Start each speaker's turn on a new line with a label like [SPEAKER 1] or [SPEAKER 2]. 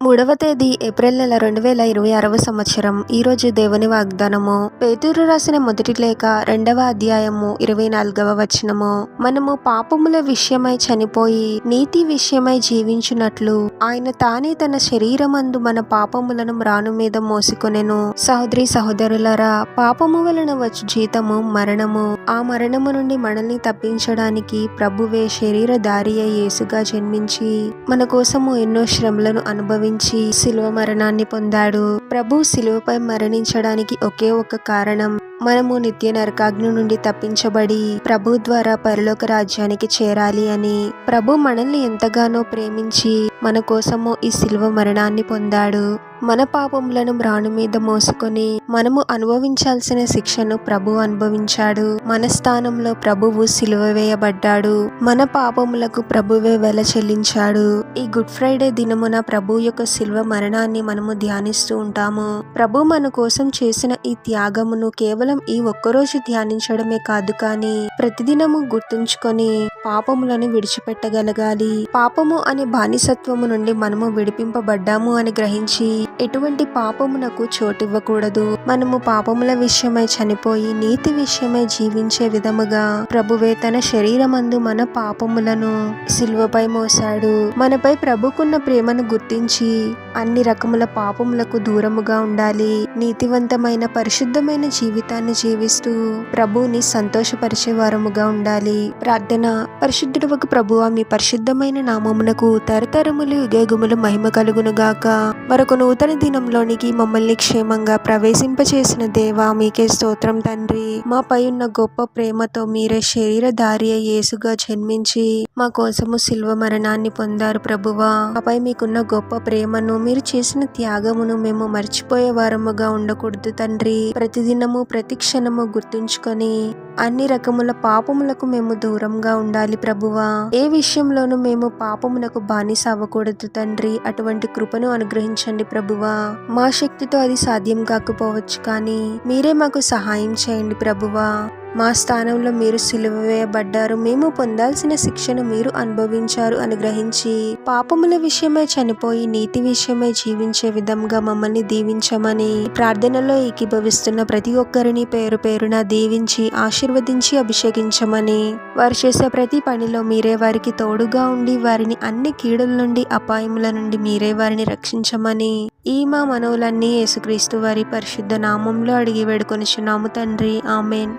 [SPEAKER 1] 3వ తేదీ ఏప్రిల్ నెల 2026వ సంవత్సరం. ఈరోజు దేవుని వాగ్దానము. పేతురు రాసిన మొదటి లేఖ 2వ అధ్యాయము 24వ వచనము. మనము పాపముల విషయమై చనిపోయి నీతి విషయమై జీవించున్నట్లు ఆయన తానే తన శరీరమందు మన పాపములను మ్రాను మీద మోసికొనెను. సహోదరి సహోదరులారా, పాపము వలన వచ్చు జీతము మరణము. ఆ మరణము నుండి మనల్ని తప్పించడానికి ప్రభువే శరీరధారి అయి యేసుగా జన్మించి మన కోసము ఎన్నో శ్రమలను అనుభవించి శిలువ మరణాన్ని పొందాడు. ప్రభు శిలువపై మరణించడానికి ఒకే ఒక కారణం, మనము నిత్య నరకాగ్ని నుండి తప్పించబడి ప్రభు ద్వారా పరలోక రాజ్యానికి చేరాలి అని. ప్రభు మనల్ని ఎంతగానో ప్రేమించి మన కోసము ఈ శిలువ మరణాన్ని పొందాడు. మన పాపములను మ్రాను మీద మోసుకొని మనము అనుభవించాల్సిన శిక్షను ప్రభు అనుభవించాడు. మన స్థానంలో ప్రభువు సిలువ వేయబడ్డాడు. మన పాపములకు ప్రభువే వెల చెల్లించాడు. ఈ గుడ్ ఫ్రైడే దినమున ప్రభు యొక్క సిలువ మరణాన్ని మనము ధ్యానిస్తూ ఉంటాము. ప్రభు మన కోసం చేసిన ఈ త్యాగమును కేవలం ఈ ఒక్కరోజు ధ్యానించడమే కాదు, కానీ ప్రతిదినము గుర్తుంచుకొని పాపములను విడిచిపెట్టగలగాలి. పాపము అనే బానిసత్వము నుండి మనము విడిపింపబడ్డాము అని గ్రహించి ఎటువంటి పాపమునకు చోటివ్వకూడదు. మనము పాపముల విషయమై చనిపోయి నీతి విషయమై జీవించే విధముగా ప్రభువే తన శరీరమందు మన పాపములను సిలువపై మోసాడు. మనపై ప్రభుకున్న ప్రేమను గుర్తించి అన్ని రకముల పాపములకు దూరముగా ఉండాలి. నీతివంతమైన పరిశుద్ధమైన జీవితాన్ని జీవిస్తూ ప్రభువుని సంతోషపరిచే వారముగా ఉండాలి. ప్రార్థన. పరిశుద్ధుడవగు ప్రభువా, మీ పరిశుద్ధమైన నామమునకు తరతరములు యుగయుగములు మహిమ కలుగునుగాక. మరొక నూతన దినంలోనికి మమ్మల్ని క్షేమంగా ప్రవేశింపచేసిన దేవా, మీకే స్తోత్రం తండ్రి. మాపై ఉన్న గొప్ప ప్రేమతో మీరే శరీరధారి అయి యేసుగా జన్మించి మా కోసము శిల్వ మరణాన్ని పొందారు ప్రభువా. మాపై మీకున్న గొప్ప ప్రేమను, మీరు చేసిన త్యాగమును మేము మర్చిపోయే వారముగా ఉండకూడదు తండ్రి. ప్రతిదినము ప్రతి క్షణము గుర్తుంచుకొని అన్ని రకముల పాపములకు మేము దూరంగా ఉండాలి ప్రభువా. ఏ విషయంలోనూ మేము పాపమునకు బానిస అవ్వకూడదు తండ్రి. అటువంటి కృపను అనుగ్రహించండి ప్రభువా. మా శక్తితో అది సాధ్యం కాకపోవచ్చు, కానీ మీరే మాకు సహాయం చేయండి ప్రభువా. మా స్థానంలో మీరు సిలువ వేయబడ్డారు. మేము పొందాల్సిన శిక్షను మీరు అనుభవించారు అని గ్రహించి పాపముల విషయమై చనిపోయి నీతి విషయమై జీవించే విధంగా మమ్మల్ని దీవించమని ప్రార్థనలో ఏకీభవిస్తున్న ప్రతి ఒక్కరిని పేరు పేరున దీవించి ఆశీర్వదించి అభిషేకించమని, వారు చేసే ప్రతి పనిలో మీరే వారికి తోడుగా ఉండి వారిని అన్ని కీడుల నుండి అపాయముల నుండి మీరే వారిని రక్షించమని ఈ మా మనవులన్నీ యేసుక్రీస్తు వారి పరిశుద్ధ నామంలో అడిగి వేడుకొనిచున్నాము తండ్రి. ఆమేన్.